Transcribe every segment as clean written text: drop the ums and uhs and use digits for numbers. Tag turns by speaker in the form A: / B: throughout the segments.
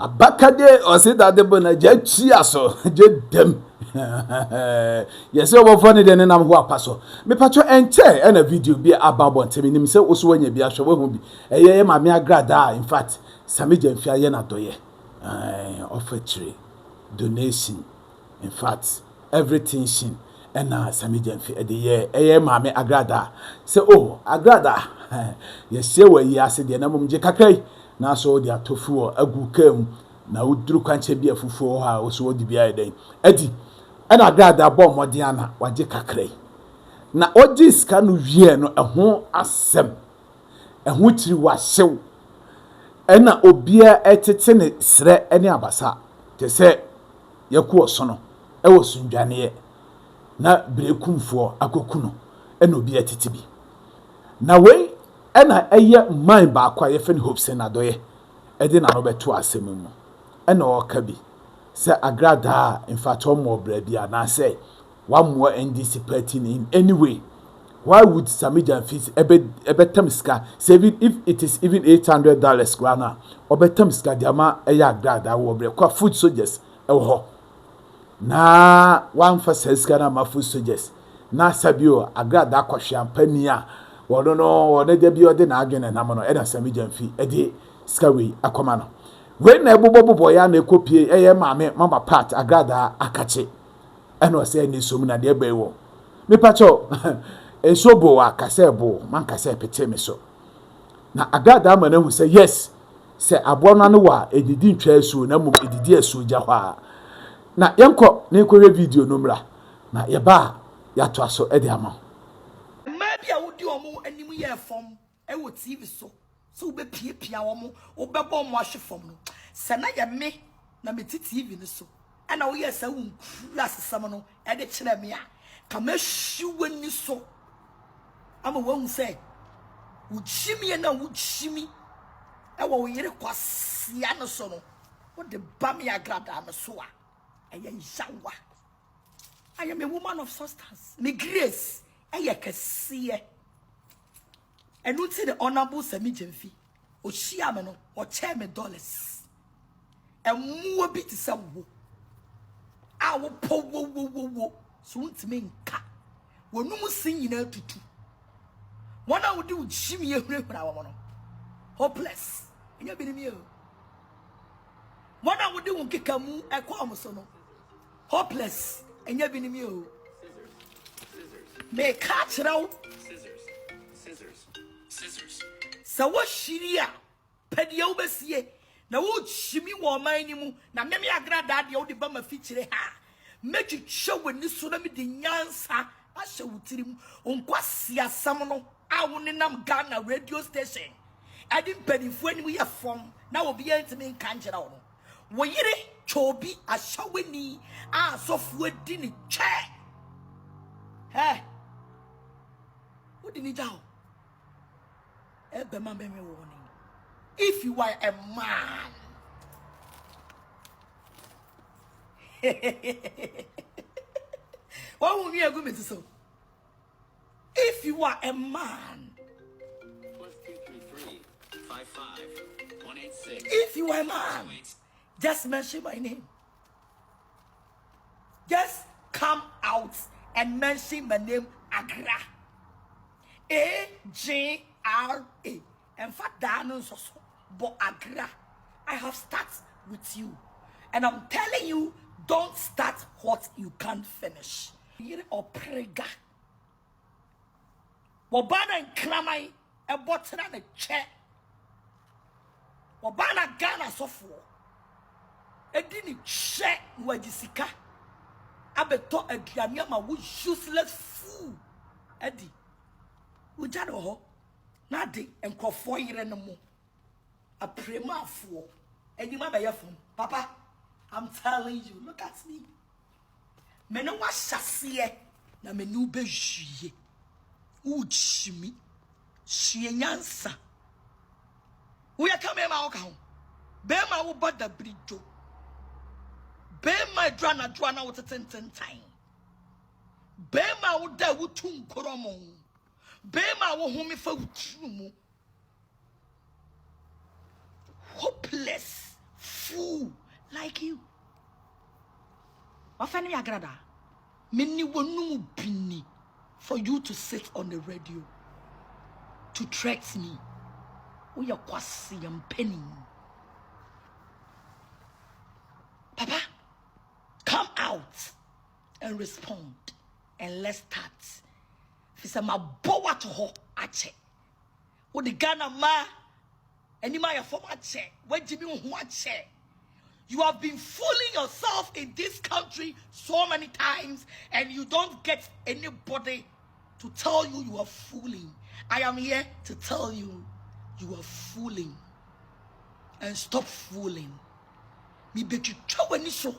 A: Abakade or say that the bona chia so dem. Yes, over funny than I'm who paso. Me patro ente and a video be about one tell me say also when you be a show won't be a year Maame Agradaa. In fact, Sammy Gyamfi Adorye offer tree donation. In fact, everything shin and now Sammy Gyamfi at the year Maame Agradaa. Say oh Agradaa. Yes, say where you are said the name Jekakay. Now so they are tofu agu kem na udru kwanche bia fufuo ha so odi bia den adi na Agradaa bom modiana waje kakrai na oji ska no wie no eho asem eho chiri wahyew na obia etete ne sre ene abasa te se yaku oso no wo sundwane na brekumfo akokuno na obia tete bi na wei ena eye man ba kwa ye fen Hopsen Adorye edi na no beto asem mu ena o ka bi se Agradaa in fact o mo bra bi ana say one more NDC party in any way. Why would Sammy Gyamfi ebetem ska save if it is even $800 grana or betem ska diama eya Agradaa wo bre kwa food soldiers e wo ho na one for ska na ma food soldiers na sabio Agradaa kwahwe ampani a wono no wona de bi ode na adwene na mo no e na Sammy Gyamfi e de ska we akoma no we na ebobobo ya na ekopie eye maame mama part Agradaa akache eno se ni som na de be wo me pacho ensobo wa kasebo man kase pete me so na Agradaa ma na hu se yes se abo no no wa edidi ntwa asu na mum edidi asu gya hwa na yenko na ekore video no mra na ye ba ya to aso e de ama
B: maybe I would do omo anim ye fom e wo TV so be pia omo wo be bom ahwe fom no se na ye me na me TV ni so ana wo ye sa wo nkura asesam no e de kire me a ka ma hwiwani so ama wo hu se wo chimi na wo chimi e wo yire kwasia no so no wo de ba me Agradaa me so a eye yawa I am a woman of substance me grace eye kasiye enu ti the honorable Sammy Gyamfi o chia me no o che me dollars emu obi ti se wo a wo po wo so ntime nka wonum sin nyina tutu wona wo di wo chimi ehurehura wo no hopeless enya bi ni mi o wona wo di wo kekamu ekwa mo so no hopeless enya bi ni mi o me catch now so what shiria pedia obesie na wo chimi wo man ni mu na me Agradaa de wo de ba ma fichire ha mechi chwe ni so na me de nyansa ahye wutirim onkwasi asam no a wo ne nam Ghana radio station adi mpanifo ani mu ye fom na wo bia ntimi nkanjera wo no wo yire chobi ahyaweni a sofu adi ni che he wo di ni jaw ebe ma be me wo ni if you are a man what will you go so if you are a man if you are a man just mention my name just come out and mention my name Agradaa A-G-R-A and fact that no so but Agradaa I have started with you and I'm telling you don't start what you can't finish. You're a prega. Wabana and Klamai a button and a chair. Wabana Ghana so for a didn't check where Jessica. I beto a Gyamfi who useless fool. Eddie. Ujado Nadi and Crawford and no more. A prima fool. And you might be from Papa. I'm telling you, look at me. Me no wa shasiye na me nu be hwie. Uchimi. Hwie nyansa. Wo ya kama ma wo ka ho. Be ma wo boda brijo. Be ma dwana wo tetententan. Be ma wo da wo tun koromo. Be ma wo humi fa wutru mu. Hopeless. fool like you. Wafani Agradaa. Many wonu bini for you to sit on the radio to threaten me. We are kwasi and penny. Papa, come out and respond, and let's start. If it's a mabowa to ho ache. What the Ghana ma, any ma ya former che, where Jimmy che. You have been fooling yourself in this country so many times, and you don't get anybody to tell you you are fooling. I am here to tell you you are fooling, and stop fooling. Me bet you throw any so.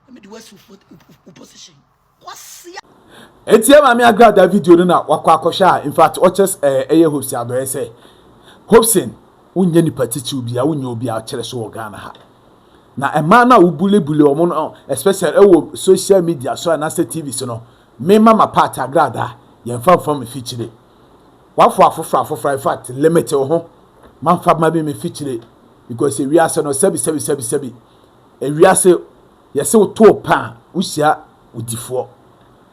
B: Let me do what's opposition. What's here?
A: Etie Maame Agradaa video no na wakwa in fact watches Hopsen Adorye say Hopsen unye ni patiti obi a unye obi a kire so Ghana ha na ema na ubule omo no especially ewo social media so na say TV so no me mama part Agradaa ye mfa from feature wafo afofra in fact limit ho man fa ma be me feature because we are no sebi we are say yes we to pa usia udifo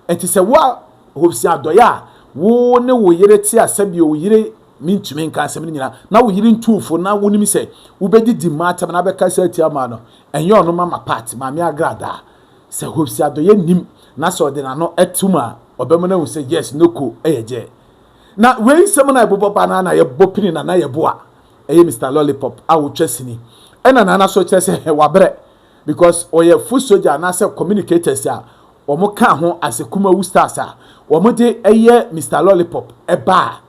A: enti se wa Hopsen Adorye a wo ne wo yire ti asabi wo yire mintumi nka asem nyina na wo yire ntufo na wo nim se wo bedidi matam na beka se tia ma no enye ono mama part Maame Agradaa se Hopsen Adorye nim na so de na no etuma obem na wo se yes noko eyeje na we sem na ebobo banana ye bopini na ye boa eye Mr Lollipop a wo twasini ena na so kire se wabre because oye full soldier na se communicators a omo ka ho asekuma wu stars a omo de eye Mr Lollipop eba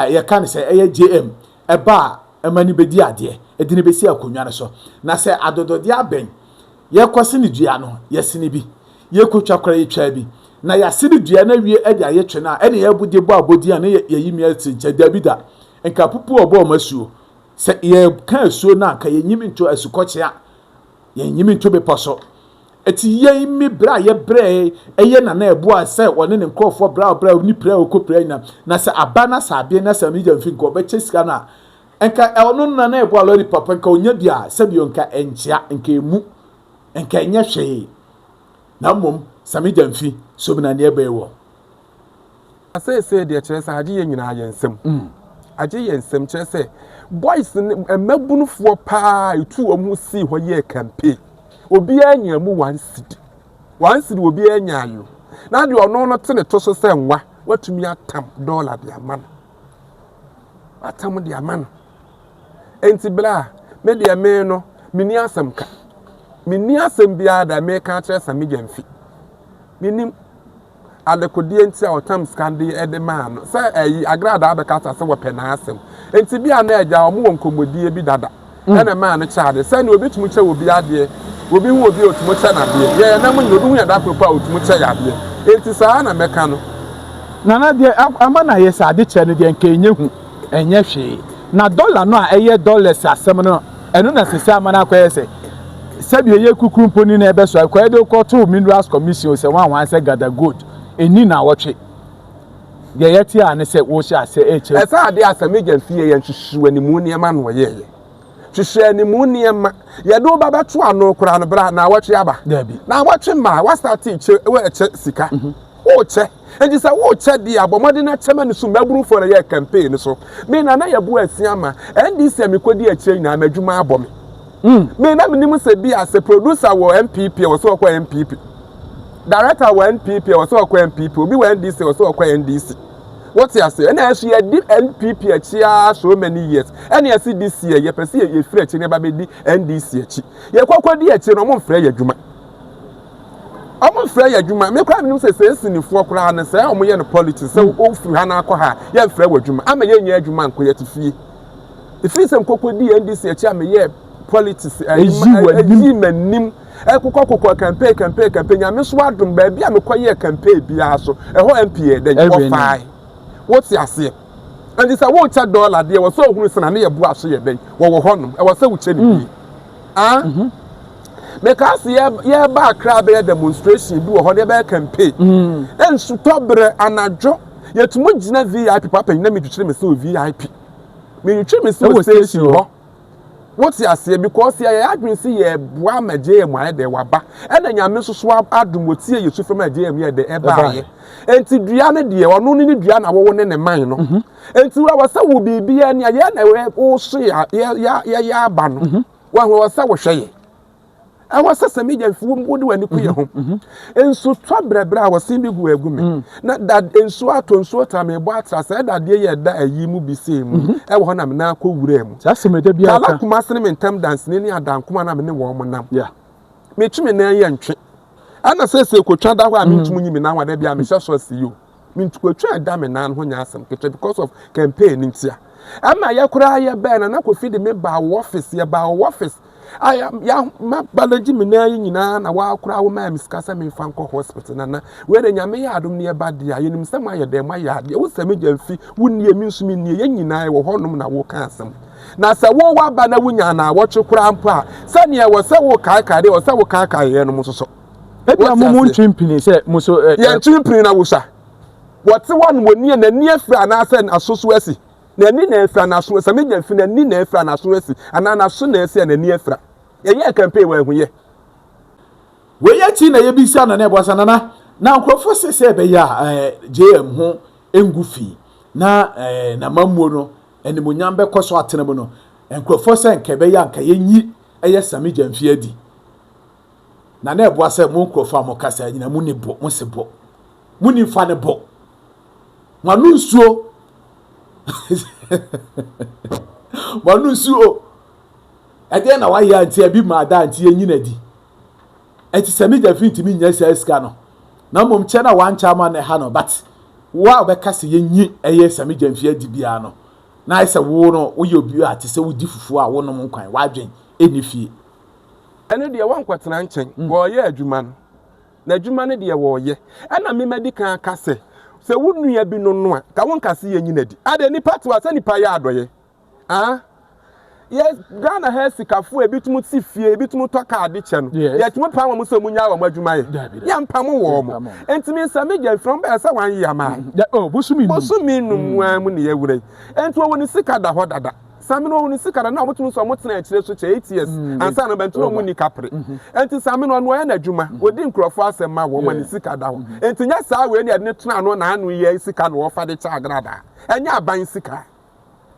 A: ye kan se eye JM eba emani bedi ade edini besi akonwa ne so na se adodode aben ye kwose ne dua no ye sene bi ye kotwa kora ye twa bi na ya sene dua na wie ede aye twe na ene ye bude bo abodi an ye yimi atinche da bi da enka pupu obo masuo se ye kan asuo na anka ye nyimi nto asukoche a ye nyimi nto be poso eti ye mi bra ye bre eye na na ebu ase woni ne nkofo bra ni pra okopra nya na se abana sabe na Sammy Gyamfi nko be chesika na enka ono na ebu alori papa nka onya bia se bi onka enchia nka emu enka enye hwe na mom Sammy Gyamfi so bi na ne ebe wo
C: say de chere sa age ye nyina yensem age yensem chere say boys emabunufo pa etu omu si ho ye campaign obi anya mu one city obi anya ayo na de ono no tene to so se nwa watumi atam dollar de aman atam de aman enti bla me de me no mini asem ka mini asem bia da me ka kire Sammy Gyamfi minim alekodi enti a otam skandi edema no se Agradaa be ka ta se wo pena asem enti bia na eja omo wonkomodie bi dada ena ma no chaade se na obi tumu che obi ade obi hu obi otumo cha na de ye na munyo du hu ya da papa otumo cha ya de enti saa na meka no
A: na de ama na ye sa de che no de nka enye hu enye hwe na dollar no a eye dollars asem no eno na sese ama na akoye se bi ye kukuru mponi na ebe so akoye de ko to minerals commission se wan se gada gold eni na wotwe ye yeti a ne se wo sha se eche
C: esa ade Sammy Gyamfi ye nhwehwe animu ne ma no ye hwehwe animu ne ma ye do baba to ano kura no bra na wotwe aba na wotwe ma wa start eche we eche sika o che eji sa wo che dia abomode na chema ne so maburu for ye campaign so me na ye bu asiama NDC amekodi eche na amadwuma abome me na menim se bi as a producer wo MPP wo so kwa MPP director wo NPP wo so kwa MPP obi wo NDC wo so kwa NDC what you say and as you did NPP achia so many years and you see this year you person you free achi ne ba be di NDC achi you kwakwadi achi no mo free adwuma omo free adwuma me kwa menim say sinifo kora na say omo ye no politics say o free ha na akọ ha ye free adwuma ama ye nya adwuma nko ye tifie ifiri sem kwakwadi NDC achi ama ye politics eji manim ekukọ campaign nya me so adum ba bia me koye campaign bia so eho MPA de go fine what you say and this a wo cha dollar there was so hunu se na ne ye bu aso ye den wo honum e was say wo che ni me ka se ye ba kra be demonstration bi wo ho de be campaign en su tobre anadwo ye tumo gina VIP papa na me twire me se VIP me twire me se station ho What's your say? Because I been see a boam a jam why they were back, and then your Mrs. Swab Adam would see you from a jam here the eba. And to Diana dear, or no need Diana one in a mine. And to our son would be and ya all say ya ban. One was so shay. I was a medium fool would when you queer home. And so Trabra was seeming to a woman. Not that in so time a bat I said that dear that ye would be same. I want them now cool them.
A: That's a maybe
C: I like mastering in time dancing in your down, come on, I'm in the woman now. Yeah. Make me near young trick. And I say, could try that way. I mean to me now, and I am just see you. Mean to go try a damn and when you ask them because of campaign in here. I'm my Yakuria Ben and I could feed me by office here by office. I am young, my balance in a while crowd man, Miss Cassam Franco Hospital, and where the Yammy nearby the I some way there, my yard, there was a Gyamfi, wouldn't you amuse me near Yen I or Honum and I walk handsome. Now, so what banner winner, watch your crown pa. Sunny, I was so kaka, there was so kaka, and so. Maybe I'm more chimping, said Musso, yeah, chimping, I was. What's the one when near the near friend I send a Susswesi? The Nina Fran as soon as a million fin and Nina Fran as soon as soon as a near fra. Yeah, can pay where we are.
A: We yet in a Yabisan and Ebasanana. Now, Crawford say, JM home, Engufi. Na Mamuno, and the Munyambe Cosso Atinabono, and Crawford and Kebeyan Kayi, a yes, Sammy Gyamfi. Nana was a monko farm or cassa in a money book, Monsibo. Muni fan a book. Manuso. Manuso. Again, I want you to be my dad, Yenadi. And to Sammy Gyamfi to me, yes, Escano. No mum chena one charman a hano, but wow, Becassi yen a yes, Sammy Gyamfi di piano. Nice a wono, we you be at to say we differ our one on kind, why any fee.
C: And the one quite ranching, boy, yeah, Juman. Na Jumani dear war, ye, and I mean medical casse. So wouldn't you have been no one? Kawan can see any ned. Add any part was any payado, ah? Yes, Ghana has the cafu a bit more fear, a bit more talk at the channel. Yet one pound was so munya or Majumai. Young Pamo warm. And to me, some million from Bessa 1 year, man. Oh, Busumi, when you would. And to when you sick at the hot. Sammy no one sick at now, which was almost 8 years, and son of Benton Winnie Capri. And to Sammy on one Juma, we didn't cross fast and my woman is sick at down. And to yes, I will not know one year sick and war for the Agradaa. And ya buying sicker.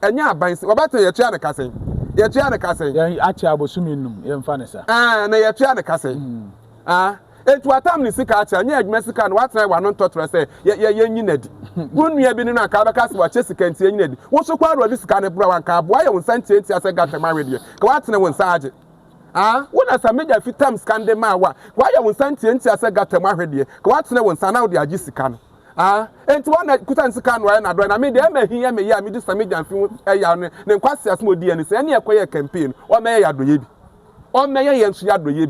C: And ya buying about your China cousin. Your China cousin, actually, I was swimming in Fanessa. Ah, no, your China cousin. Ah. And to a time, sick at and yet Mexican, what's I want not to say, you need. Wouldn't you have been in a carcass or Jessica and say, what's so quite this kind of brown cab? Why I was sent it as I got to marry you? What's no one sergeant? Ah, what as I made a few times can de mawa? Why I was sent it as I got to marry you? What's no one son out the Jessica? Ah, and to one that couldn't second one, I made them hear me, I made this American film, a yarn, then quite as more dear and say any acquire campaign, or may I do ye? Or may I answer ye?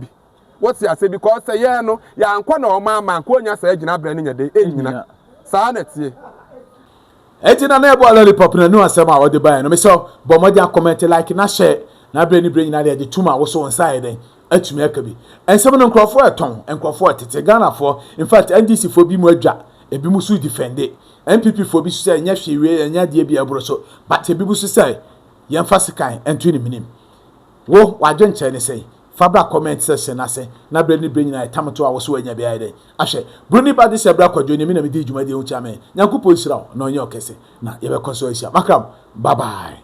C: What's your say because say yeah no ya nkwa na o mama nkwa nya say gina bra nya de enyina sa na tie
A: etina na ebo lollipop na nu asem a wode ban no me so bo mo dia comment like na share na bra ni bra nyina de tuma wo so nside den atumi aka bi ensem no nkrofo eton nkrofo tete Ghana for in fact NDC for bi mu adwa ebi mu su defend MPP for bi say nya hwewe nya de bi abro so but ebi bu su say yemfa sekan entu ni minim wo wadwen che ne say Fabra comment section ase na breni nyina tamoto a wo so anya bia ide ahwe bruni ba de sebra kwadwo ni me na me di djuma de ho chame nyankopon sira no nye okese na ye be koso asia makram bye bye.